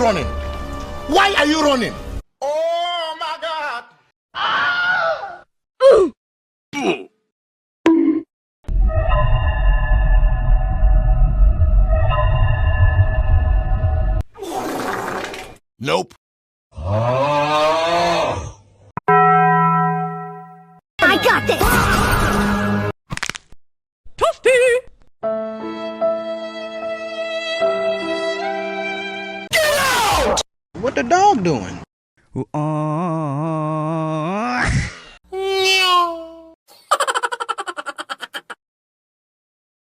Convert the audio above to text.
running? Why are you running? Oh my God! Nope. I got this! Toasty! Get out! What the dog doing? Ooh,